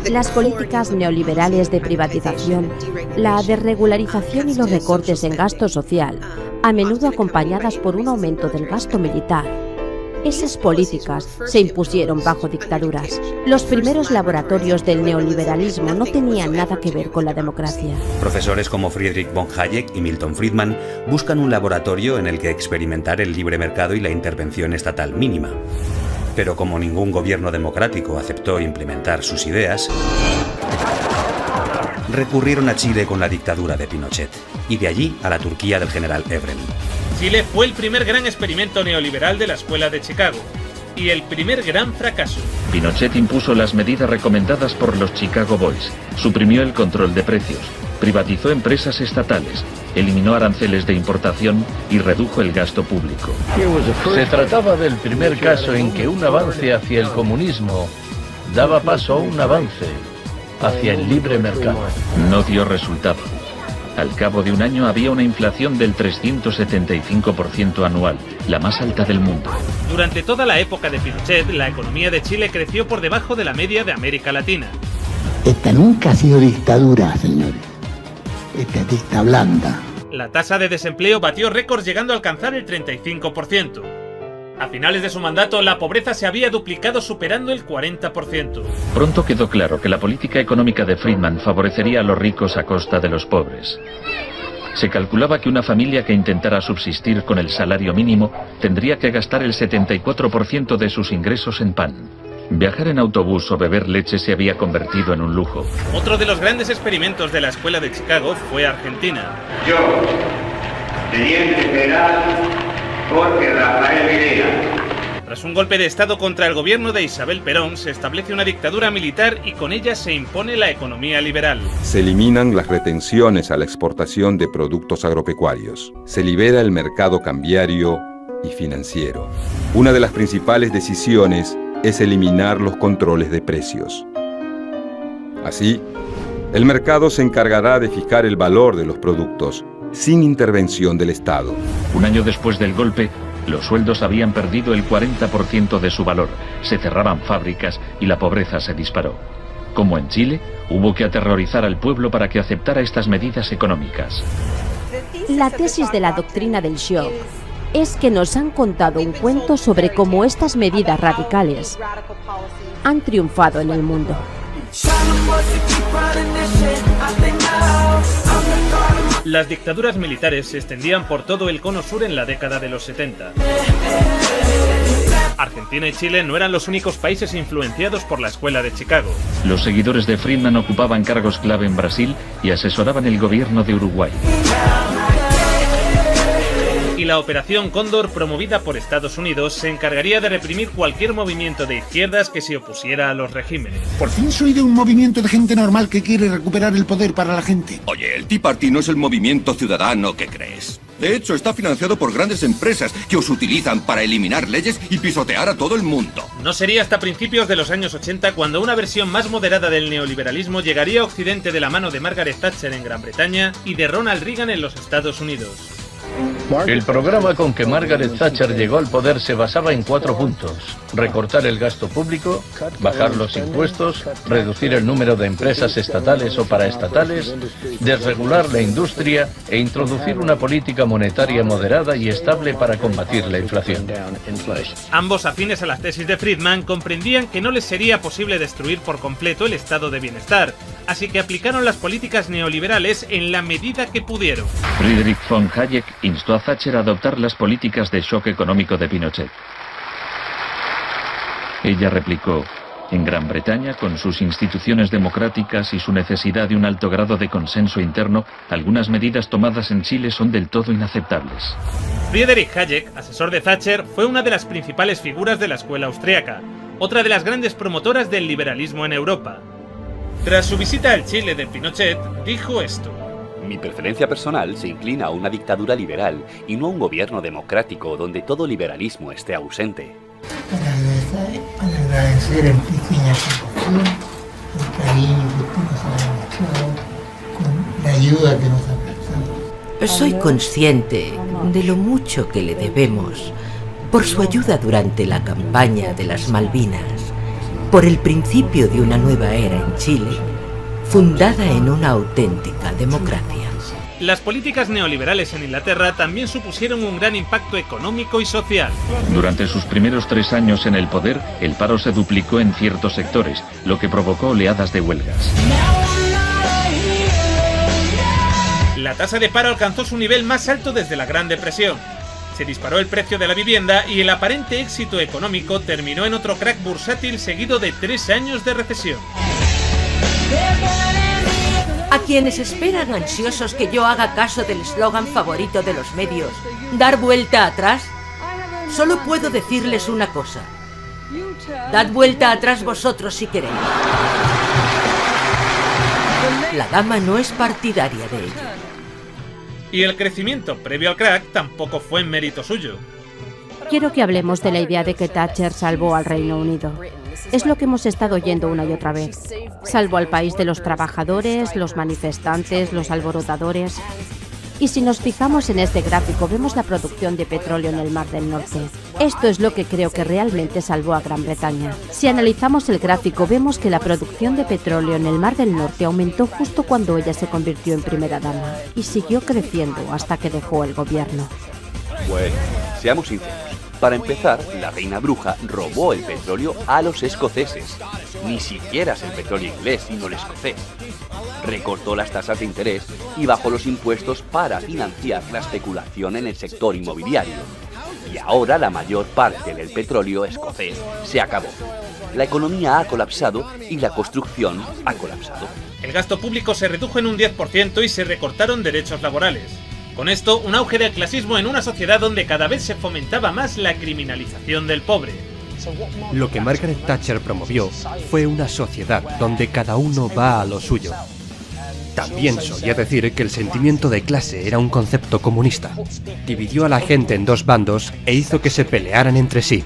Las políticas neoliberales de privatización, la desregularización y los recortes en gasto social, a menudo acompañadas por un aumento del gasto militar. Esas políticas se impusieron bajo dictaduras. Los primeros laboratorios del neoliberalismo no tenían nada que ver con la democracia. Profesores como Friedrich von Hayek y Milton Friedman buscan un laboratorio en el que experimentar el libre mercado y la intervención estatal mínima. Pero como ningún gobierno democrático aceptó implementar sus ideas, recurrieron a Chile con la dictadura de Pinochet, y de allí a la Turquía del general Evren. Chile fue el primer gran experimento neoliberal de la Escuela de Chicago, y el primer gran fracaso. Pinochet impuso las medidas recomendadas por los Chicago Boys, suprimió el control de precios, privatizó empresas estatales, eliminó aranceles de importación y redujo el gasto público. Se trataba del primer caso en que un avance hacia el comunismo daba paso a un avance hacia el libre mercado. No dio resultado. Al cabo de un año había una inflación del 375% anual, la más alta del mundo. Durante toda la época de Pinochet, la economía de Chile creció por debajo de la media de América Latina. Esta nunca ha sido dictadura, señores. Esta es dicta blanda. La tasa de desempleo batió récords llegando a alcanzar el 35%. A finales de su mandato, la pobreza se había duplicado superando el 40%. Pronto quedó claro que la política económica de Friedman favorecería a los ricos a costa de los pobres. Se calculaba que una familia que intentara subsistir con el salario mínimo tendría que gastar el 74% de sus ingresos en pan. Viajar en autobús o beber leche se había convertido en un lujo. Otro de los grandes experimentos de la Escuela de Chicago fue Argentina. Yo, teniente general Jorge Rafael Videla. Tras un golpe de Estado contra el gobierno de Isabel Perón, se establece una dictadura militar y con ella se impone la economía liberal. Se eliminan las retenciones a la exportación de productos agropecuarios. Se libera el mercado cambiario y financiero. Una de las principales decisiones es eliminar los controles de precios. Así, el mercado se encargará de fijar el valor de los productos, sin intervención del Estado. Un año después del golpe, los sueldos habían perdido el 40% de su valor, se cerraban fábricas y la pobreza se disparó. Como en Chile, hubo que aterrorizar al pueblo para que aceptara estas medidas económicas. La tesis de la doctrina del shock es que nos han contado un cuento sobre cómo estas medidas radicales han triunfado en el mundo. Las dictaduras militares se extendían por todo el cono sur en la década de los 70. Argentina y Chile no eran los únicos países influenciados por la Escuela de Chicago. Los seguidores de Friedman ocupaban cargos clave en Brasil y asesoraban el gobierno de Uruguay. Y la Operación Cóndor, promovida por Estados Unidos, se encargaría de reprimir cualquier movimiento de izquierdas que se opusiera a los regímenes. Por fin soy de un movimiento de gente normal que quiere recuperar el poder para la gente. Oye, el Tea Party no es el movimiento ciudadano que crees. De hecho, está financiado por grandes empresas que os utilizan para eliminar leyes y pisotear a todo el mundo. No sería hasta principios de los años 80 cuando una versión más moderada del neoliberalismo llegaría a Occidente de la mano de Margaret Thatcher en Gran Bretaña y de Ronald Reagan en los Estados Unidos. El programa con que Margaret Thatcher llegó al poder se basaba en 4 puntos: recortar el gasto público, bajar los impuestos, reducir el número de empresas estatales o paraestatales, desregular la industria e introducir una política monetaria moderada y estable para combatir la inflación. Ambos, afines a las tesis de Friedman, comprendían que no les sería posible destruir por completo el estado de bienestar, así que aplicaron las políticas neoliberales en la medida que pudieron. Friedrich von Hayek instó a Thatcher a adoptar las políticas de shock económico de Pinochet. Ella replicó: en Gran Bretaña, con sus instituciones democráticas y su necesidad de un alto grado de consenso interno, algunas medidas tomadas en Chile son del todo inaceptables. Friedrich Hayek, asesor de Thatcher, fue una de las principales figuras de la escuela austríaca, otra de las grandes promotoras del liberalismo en Europa. Tras su visita al Chile de Pinochet, dijo esto: mi preferencia personal se inclina a una dictadura liberal y no a un gobierno democrático donde todo liberalismo esté ausente. Para agradecer en pequeña proporción el cariño que tú nos has demostrado con la ayuda que nos has prestado. Soy consciente de lo mucho que le debemos por su ayuda durante la campaña de las Malvinas, por el principio de una nueva era en Chile, fundada en una auténtica democracia. Las políticas neoliberales en Inglaterra también supusieron un gran impacto económico y social. Durante sus primeros 3 años en el poder, el paro se duplicó en ciertos sectores, lo que provocó oleadas de huelgas. La tasa de paro alcanzó su nivel más alto desde la Gran Depresión. Se disparó el precio de la vivienda y el aparente éxito económico terminó en otro crack bursátil seguido de 3 años de recesión. A quienes esperan ansiosos que yo haga caso del eslogan favorito de los medios, ¿dar vuelta atrás? Solo puedo decirles una cosa: dad vuelta atrás vosotros si queréis. La dama no es partidaria de ello. Y el crecimiento previo al crack tampoco fue en mérito suyo. Quiero que hablemos de la idea de que Thatcher salvó al Reino Unido. Es lo que hemos estado oyendo una y otra vez. Salvó al país de los trabajadores, los manifestantes, los alborotadores. Y si nos fijamos en este gráfico, vemos la producción de petróleo en el Mar del Norte. Esto es lo que creo que realmente salvó a Gran Bretaña. Si analizamos el gráfico, vemos que la producción de petróleo en el Mar del Norte aumentó justo cuando ella se convirtió en primera dama, y siguió creciendo hasta que dejó el gobierno. Bueno, seamos sinceros. Para empezar, la reina bruja robó el petróleo a los escoceses. Ni siquiera es el petróleo inglés, sino el escocés. Recortó las tasas de interés y bajó los impuestos para financiar la especulación en el sector inmobiliario. Y ahora la mayor parte del petróleo escocés se acabó. La economía ha colapsado y la construcción ha colapsado. El gasto público se redujo en un 10% y se recortaron derechos laborales. Con esto, un auge del clasismo en una sociedad donde cada vez se fomentaba más la criminalización del pobre. Lo que Margaret Thatcher promovió fue una sociedad donde cada uno va a lo suyo. También solía decir que el sentimiento de clase era un concepto comunista. Dividió a la gente en 2 bandos e hizo que se pelearan entre sí.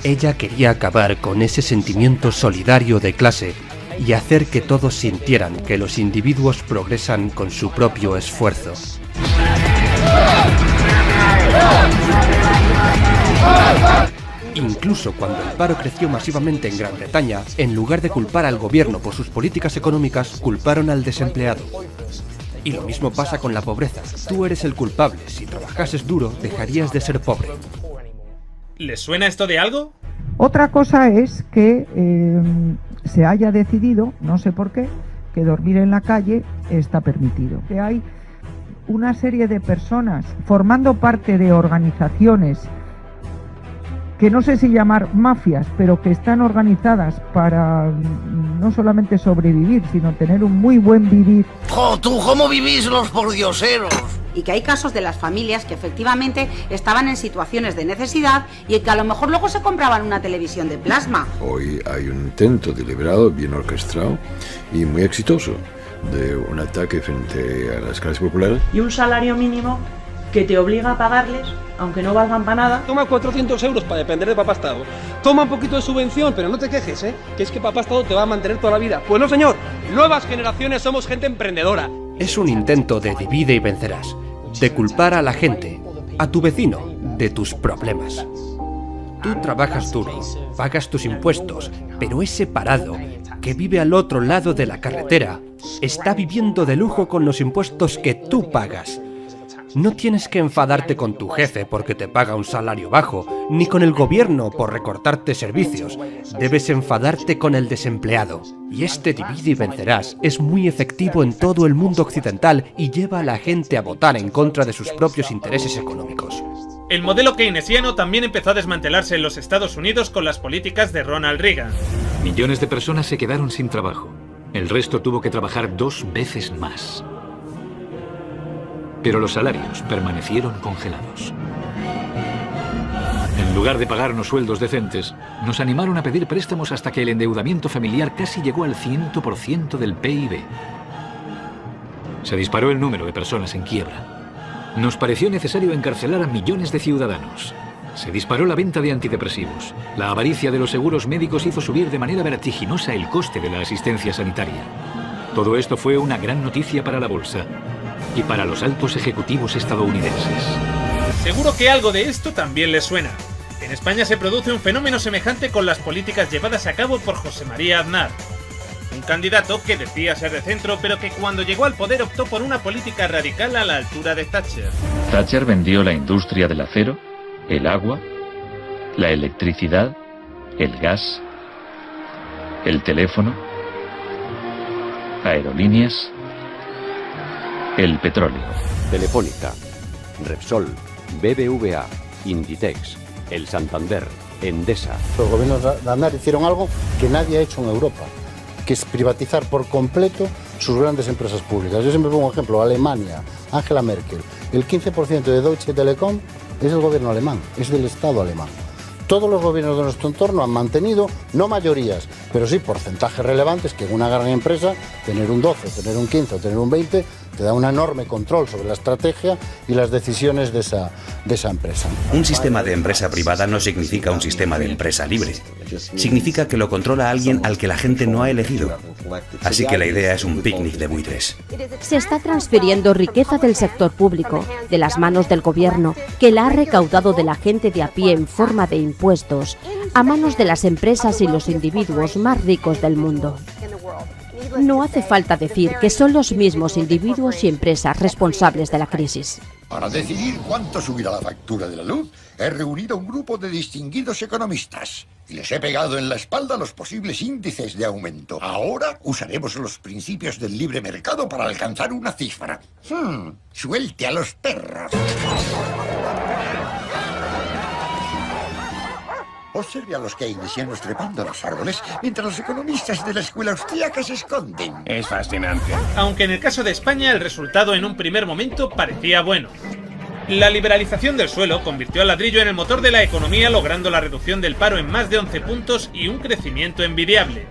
Ella quería acabar con ese sentimiento solidario de clase y hacer que todos sintieran que los individuos progresan con su propio esfuerzo. Incluso cuando el paro creció masivamente en Gran Bretaña, en lugar de culpar al gobierno por sus políticas económicas, culparon al desempleado. Y lo mismo pasa con la pobreza. Tú eres el culpable. Si trabajases duro, dejarías de ser pobre. ¿Les suena esto de algo? Otra cosa es que se haya decidido, no sé por qué, que dormir en la calle está permitido. Que hay una serie de personas formando parte de organizaciones que no sé si llamar mafias, pero que están organizadas para no solamente sobrevivir, sino tener un muy buen vivir. ¡Jo, tú, cómo vivís los pordioseros! Y que hay casos de las familias que efectivamente estaban en situaciones de necesidad y que a lo mejor luego se compraban una televisión de plasma. Hoy hay un intento deliberado, bien orquestado y muy exitoso de un ataque frente a las clases populares. Y un salario mínimo que te obliga a pagarles, aunque no valgan para nada. Toma 400 euros para depender de papá Estado. Toma un poquito de subvención, pero no te quejes, que es que papá Estado te va a mantener toda la vida. Pues no, señor. Nuevas generaciones somos gente emprendedora. Es un intento de divide y vencerás, de culpar a la gente, a tu vecino, de tus problemas. Tú trabajas duro, pagas tus impuestos, pero ese parado, que vive al otro lado de la carretera, está viviendo de lujo con los impuestos que tú pagas. No tienes que enfadarte con tu jefe porque te paga un salario bajo, ni con el gobierno por recortarte servicios. Debes enfadarte con el desempleado. Y este divide y vencerás es muy efectivo en todo el mundo occidental y lleva a la gente a votar en contra de sus propios intereses económicos. El modelo keynesiano también empezó a desmantelarse en los Estados Unidos con las políticas de Ronald Reagan. Millones de personas se quedaron sin trabajo. El resto tuvo que trabajar 2 veces más. Pero los salarios permanecieron congelados. En lugar de pagarnos sueldos decentes, nos animaron a pedir préstamos hasta que el endeudamiento familiar casi llegó al 100% del PIB. Se disparó el número de personas en quiebra. Nos pareció necesario encarcelar a millones de ciudadanos. Se disparó la venta de antidepresivos. La avaricia de los seguros médicos hizo subir de manera vertiginosa el coste de la asistencia sanitaria. Todo esto fue una gran noticia para la bolsa y para los altos ejecutivos estadounidenses. Seguro que algo de esto también les suena. En España se produce un fenómeno semejante con las políticas llevadas a cabo por José María Aznar. Un candidato que decía ser de centro, pero que cuando llegó al poder optó por una política radical a la altura de Thatcher. Thatcher vendió la industria del acero, el agua, la electricidad, el gas, el teléfono, aerolíneas, el petróleo. Telefónica, Repsol, BBVA, Inditex, el Santander, Endesa. Los gobiernos de Aznar hicieron algo que nadie ha hecho en Europa, que es privatizar por completo sus grandes empresas públicas. Yo siempre pongo un ejemplo, Alemania, Angela Merkel. El 15% de Deutsche Telekom es del gobierno alemán, es del Estado alemán. Todos los gobiernos de nuestro entorno han mantenido, no mayorías, pero sí porcentajes relevantes, que en una gran empresa tener un 12, tener un 15 o tener un 20 te da un enorme control sobre la estrategia y las decisiones de esa empresa. Un sistema de empresa privada no significa un sistema de empresa libre. Significa que lo controla alguien al que la gente no ha elegido. Así que la idea es un picnic de buitres. Se está transfiriendo riqueza del sector público, de las manos del gobierno, que la ha recaudado de la gente de a pie en forma de impuestos, a manos de las empresas y los individuos más ricos del mundo. No hace falta decir que son los mismos individuos y empresas responsables de la crisis. Para decidir cuánto subirá la factura de la luz, he reunido a un grupo de distinguidos economistas y les he pegado en la espalda los posibles índices de aumento. Ahora usaremos los principios del libre mercado para alcanzar una cifra. Suelte a los perros. Observe a los keynesianos trepando los árboles mientras los economistas de la escuela austríaca se esconden. Es fascinante. Aunque en el caso de España el resultado en un primer momento parecía bueno. La liberalización del suelo convirtió al ladrillo en el motor de la economía, logrando la reducción del paro en más de 11 puntos y un crecimiento envidiable.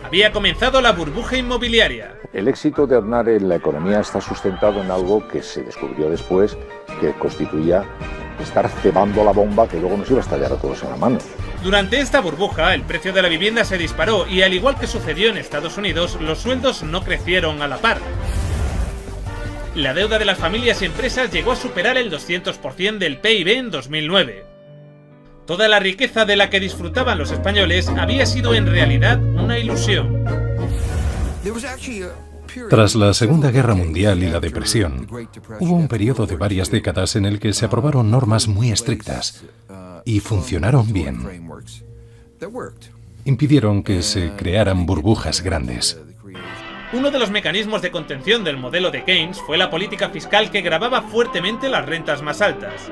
Había comenzado la burbuja inmobiliaria. El éxito de Aznar en la economía está sustentado en algo que se descubrió después, que constituía estar cebando la bomba que luego nos iba a estallar a todos en la mano. Durante esta burbuja, el precio de la vivienda se disparó y, al igual que sucedió en Estados Unidos, los sueldos no crecieron a la par. La deuda de las familias y empresas llegó a superar el 200% del PIB en 2009. Toda la riqueza de la que disfrutaban los españoles había sido en realidad una ilusión. Tras la Segunda Guerra Mundial y la Depresión, hubo un periodo de varias décadas en el que se aprobaron normas muy estrictas y funcionaron bien. Impidieron que se crearan burbujas grandes. Uno de los mecanismos de contención del modelo de Keynes fue la política fiscal que gravaba fuertemente las rentas más altas.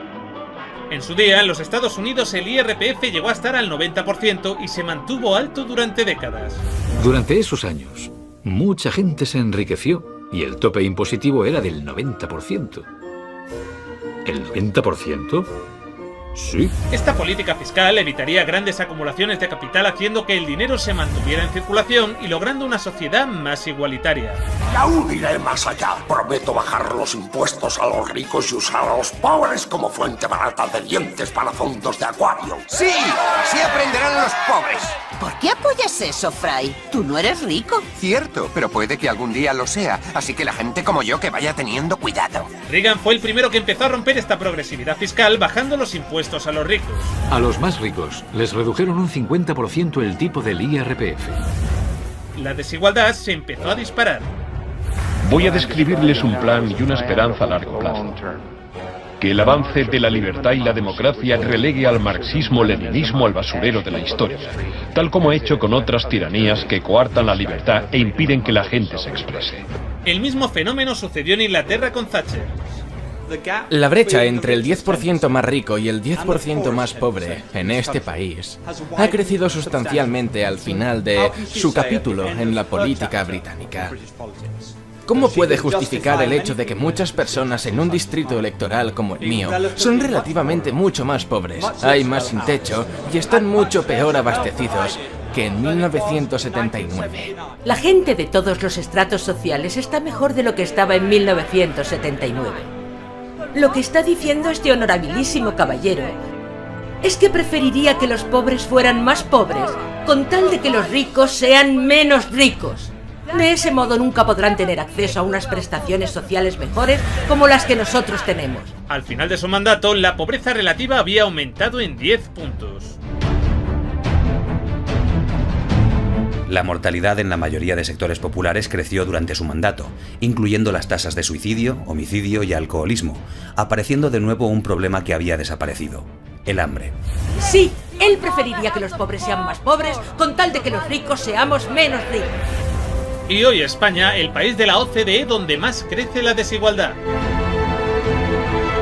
En su día, en los Estados Unidos, el IRPF llegó a estar al 90% y se mantuvo alto durante décadas. Durante esos años, mucha gente se enriqueció y el tope impositivo era del 90%. ¿El 90%? Sí. Esta política fiscal evitaría grandes acumulaciones de capital, haciendo que el dinero se mantuviera en circulación y logrando una sociedad más igualitaria. Y aún iré más allá. Prometo bajar los impuestos a los ricos y usar a los pobres como fuente barata de dientes para fondos de acuario. ¡Sí! ¡Así aprenderán los pobres! ¿Por qué apoyas eso, Fry? ¿Tú no eres rico? Cierto, pero puede que algún día lo sea, así que la gente como yo que vaya teniendo cuidado. Reagan fue el primero que empezó a romper esta progresividad fiscal bajando los impuestos a los ricos. A los más ricos les redujeron un 50% el tipo del IRPF. La desigualdad se empezó a disparar. Voy a describirles un plan y una esperanza a largo plazo. Que el avance de la libertad y la democracia relegue al marxismo-leninismo al basurero de la historia, tal como ha hecho con otras tiranías que coartan la libertad e impiden que la gente se exprese. El mismo fenómeno sucedió en Inglaterra con Thatcher. La brecha entre el 10% más rico y el 10% más pobre en este país ha crecido sustancialmente al final de su capítulo en la política británica. ¿Cómo puede justificar el hecho de que muchas personas en un distrito electoral como el mío son relativamente mucho más pobres, hay más sin techo y están mucho peor abastecidos que en 1979? La gente de todos los estratos sociales está mejor de lo que estaba en 1979. Lo que está diciendo este honorabilísimo caballero es que preferiría que los pobres fueran más pobres con tal de que los ricos sean menos ricos. De ese modo nunca podrán tener acceso a unas prestaciones sociales mejores como las que nosotros tenemos. Al final de su mandato, la pobreza relativa había aumentado en 10 puntos. La mortalidad en la mayoría de sectores populares creció durante su mandato, incluyendo las tasas de suicidio, homicidio y alcoholismo, apareciendo de nuevo un problema que había desaparecido: el hambre. Sí, él preferiría que los pobres sean más pobres con tal de que los ricos seamos menos ricos. Y hoy España, el país de la OCDE donde más crece la desigualdad.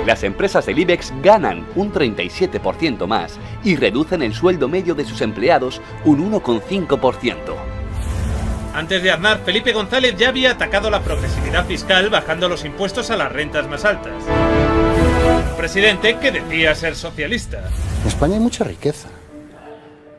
Las empresas del IBEX ganan un 37% más y reducen el sueldo medio de sus empleados un 1,5%. Antes de Aznar, Felipe González ya había atacado la progresividad fiscal bajando los impuestos a las rentas más altas. Un presidente que decía ser socialista. En España hay mucha riqueza.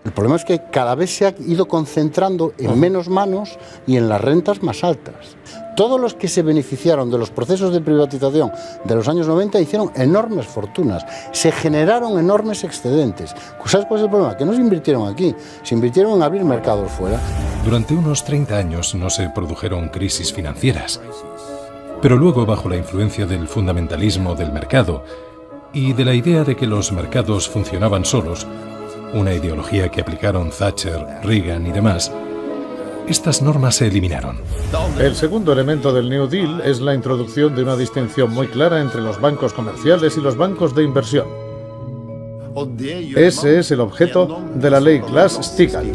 El problema es que cada vez se ha ido concentrando en menos manos y en las rentas más altas. Todos los que se beneficiaron de los procesos de privatización de los años 90 hicieron enormes fortunas, se generaron enormes excedentes. ¿Sabes cuál es el problema? Que no se invirtieron aquí, se invirtieron en abrir mercados fuera. Durante unos 30 años no se produjeron crisis financieras, pero luego, bajo la influencia del fundamentalismo del mercado y de la idea de que los mercados funcionaban solos, una ideología que aplicaron Thatcher, Reagan y demás, estas normas se eliminaron. El segundo elemento del New Deal es la introducción de una distinción muy clara entre los bancos comerciales y los bancos de inversión. Ese es el objeto de la ley Glass-Steagall.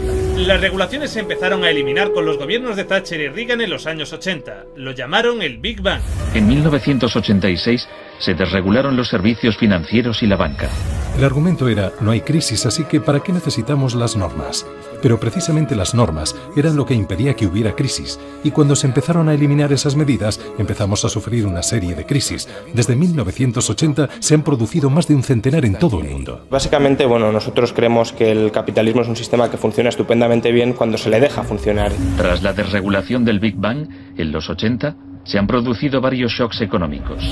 Las regulaciones se empezaron a eliminar con los gobiernos de Thatcher y Reagan en los años 80. Lo llamaron el Big Bang. En 1986 se desregularon los servicios financieros y la banca. El argumento era: no hay crisis, así que ¿para qué necesitamos las normas? Pero precisamente las normas eran lo que impedía que hubiera crisis, y cuando se empezaron a eliminar esas medidas, empezamos a sufrir una serie de crisis. Desde 1980 se han producido más de un centenar en todo el mundo. Básicamente, nosotros creemos que el capitalismo es un sistema que funciona estupendamente bien cuando se le deja funcionar. Tras la desregulación del Big Bang, en los 80, se han producido varios shocks económicos.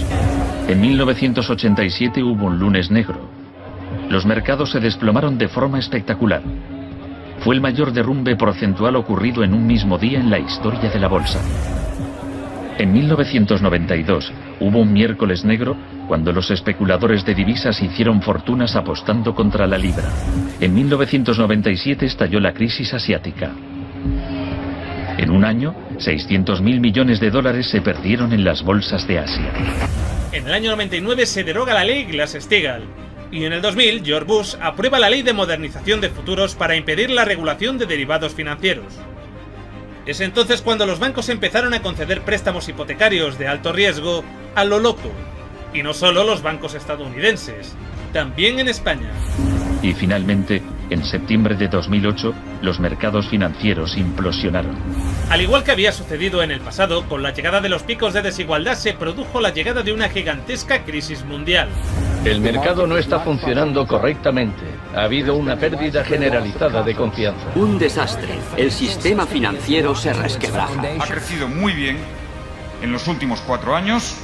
En 1987 hubo un lunes negro. Los mercados se desplomaron de forma espectacular. Fue el mayor derrumbe porcentual ocurrido en un mismo día en la historia de la bolsa. En 1992 hubo un miércoles negro cuando los especuladores de divisas hicieron fortunas apostando contra la libra. En 1997 estalló la crisis asiática. En un año, 600.000 millones de dólares se perdieron en las bolsas de Asia. En el año 99 se deroga la ley Glass-Steagall. Y en el 2000, George Bush aprueba la ley de modernización de futuros para impedir la regulación de derivados financieros. Es entonces cuando los bancos empezaron a conceder préstamos hipotecarios de alto riesgo a lo loco. Y no solo los bancos estadounidenses, también en España. Y finalmente, en septiembre de 2008, los mercados financieros implosionaron. Al igual que había sucedido en el pasado, con la llegada de los picos de desigualdad se produjo la llegada de una gigantesca crisis mundial. El mercado no está funcionando correctamente. Ha habido una pérdida generalizada de confianza. Un desastre. El sistema financiero se resquebraja. Ha crecido muy bien en los últimos 4 años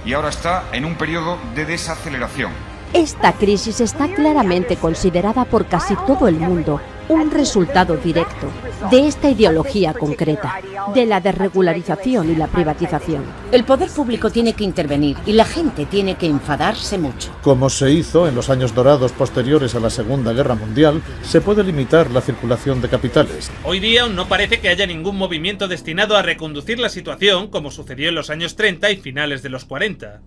y ahora está en un periodo de desaceleración. Esta crisis está claramente considerada por casi todo el mundo un resultado directo de esta ideología concreta, de la desregularización y la privatización. El poder público tiene que intervenir y la gente tiene que enfadarse mucho. Como se hizo en los años dorados posteriores a la Segunda Guerra Mundial, se puede limitar la circulación de capitales. Hoy día aún no parece que haya ningún movimiento destinado a reconducir la situación como sucedió en los años 30 y finales de los 40.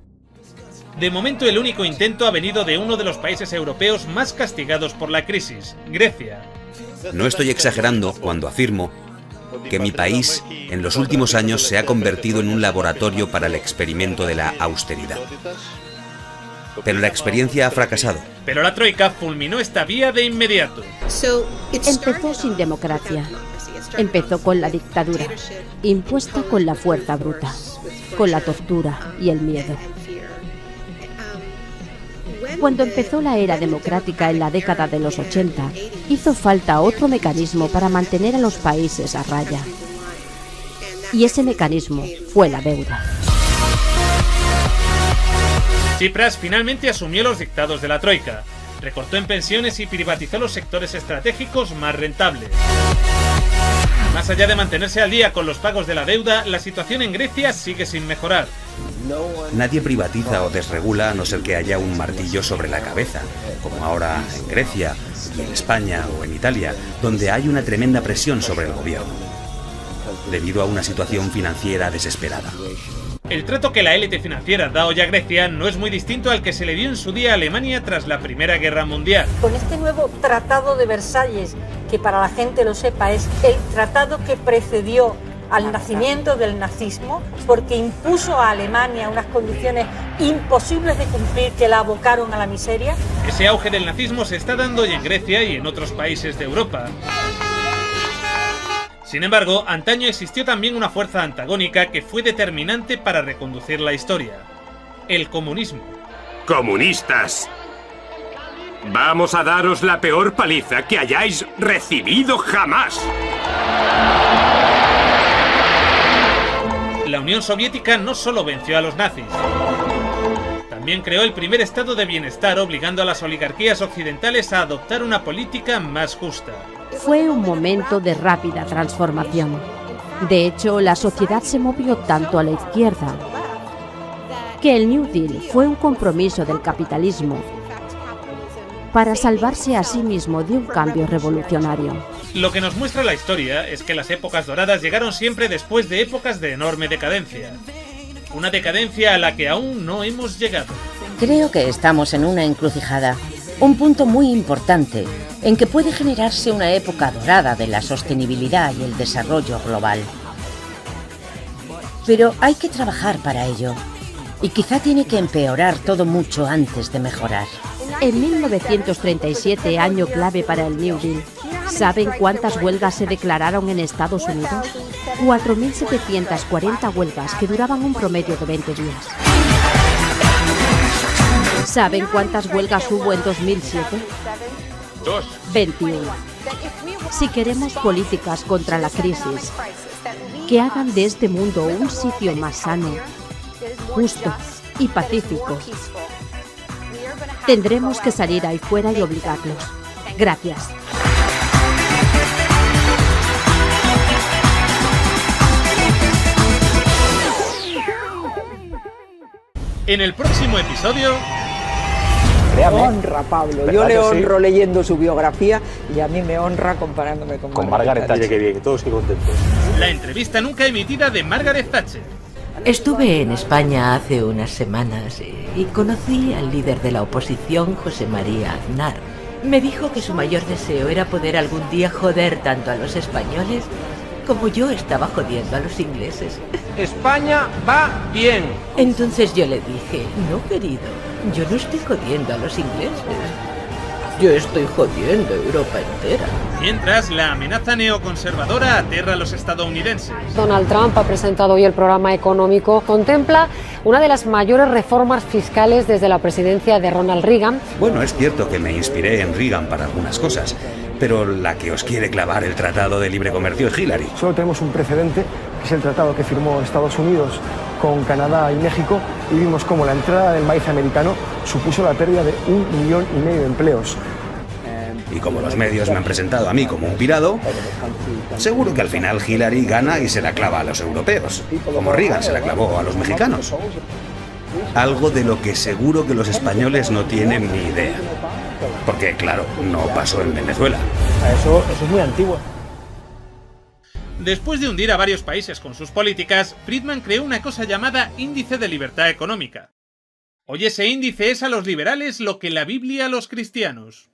De momento el único intento ha venido de uno de los países europeos más castigados por la crisis, Grecia. No estoy exagerando cuando afirmo que mi país en los últimos años se ha convertido en un laboratorio para el experimento de la austeridad. Pero la experiencia ha fracasado. Pero la Troika fulminó esta vía de inmediato. Empezó sin democracia. Empezó con la dictadura, impuesta con la fuerza bruta, con la tortura y el miedo. Cuando empezó la era democrática en la década de los 80, hizo falta otro mecanismo para mantener a los países a raya. Y ese mecanismo fue la deuda. Tsipras finalmente asumió los dictados de la Troika, recortó en pensiones y privatizó los sectores estratégicos más rentables. Más allá de mantenerse al día con los pagos de la deuda, la situación en Grecia sigue sin mejorar. Nadie privatiza o desregula a no ser que haya un martillo sobre la cabeza, como ahora en Grecia, y en España o en Italia, donde hay una tremenda presión sobre el gobierno, debido a una situación financiera desesperada. El trato que la élite financiera da hoy a Grecia no es muy distinto al que se le dio en su día a Alemania tras la Primera Guerra Mundial. Con este nuevo Tratado de Versalles, que para la gente lo sepa es el tratado que precedió al nacimiento del nazismo, porque impuso a Alemania unas condiciones imposibles de cumplir que la abocaron a la miseria. Ese auge del nazismo se está dando hoy en Grecia y en otros países de Europa. Sin embargo, antaño existió también una fuerza antagónica que fue determinante para reconducir la historia: el comunismo. ¡Comunistas! Vamos a daros la peor paliza que hayáis recibido jamás. La Unión Soviética no solo venció a los nazis, también creó el primer estado de bienestar, obligando a las oligarquías occidentales a adoptar una política más justa. Fue un momento de rápida transformación. De hecho, la sociedad se movió tanto a la izquierda que el New Deal fue un compromiso del capitalismo para salvarse a sí mismo de un cambio revolucionario. Lo que nos muestra la historia es que las épocas doradas llegaron siempre después de épocas de enorme decadencia. Una decadencia a la que aún no hemos llegado. Creo que estamos en una encrucijada, un punto muy importante, en que puede generarse una época dorada de la sostenibilidad y el desarrollo global. Pero hay que trabajar para ello, y quizá tiene que empeorar todo mucho antes de mejorar. En 1937, año clave para el New Deal, ¿saben cuántas huelgas se declararon en Estados Unidos? 4.740 huelgas que duraban un promedio de 20 días. ¿Saben cuántas huelgas hubo en 2007? 21. Si queremos políticas contra la crisis que hagan de este mundo un sitio más sano, justo y pacífico, tendremos que salir ahí fuera y obligarlos. Gracias. En el próximo episodio... Honra, Pablo. Yo le honro leyendo su biografía y a mí me honra comparándome con Margaret Thatcher. Qué bien, todos qué contentos. La entrevista nunca emitida de Margaret Thatcher. Estuve en España hace unas semanas y conocí al líder de la oposición, José María Aznar. Me dijo que su mayor deseo era poder algún día joder tanto a los españoles como yo estaba jodiendo a los ingleses. España va bien. Entonces yo le dije, no querido, yo no estoy jodiendo a los ingleses. Yo estoy jodiendo a Europa entera. Mientras, la amenaza neoconservadora aterra a los estadounidenses. Donald Trump ha presentado hoy el programa económico. Contempla una de las mayores reformas fiscales desde la presidencia de Ronald Reagan. Bueno, es cierto que me inspiré en Reagan para algunas cosas, pero la que os quiere clavar el Tratado de Libre Comercio es Hillary. Solo tenemos un precedente, que es el tratado que firmó Estados Unidos con Canadá y México, y vimos cómo la entrada del maíz americano supuso la pérdida de 1,5 millones de empleos. Y como los medios me han presentado a mí como un pirado, seguro que al final Hillary gana y se la clava a los europeos, como Reagan se la clavó a los mexicanos. Algo de lo que seguro que los españoles no tienen ni idea. Porque, claro, no pasó en Venezuela. Eso es muy antiguo. Después de hundir a varios países con sus políticas, Friedman creó una cosa llamada Índice de Libertad Económica. Hoy ese índice es a los liberales lo que la Biblia a los cristianos.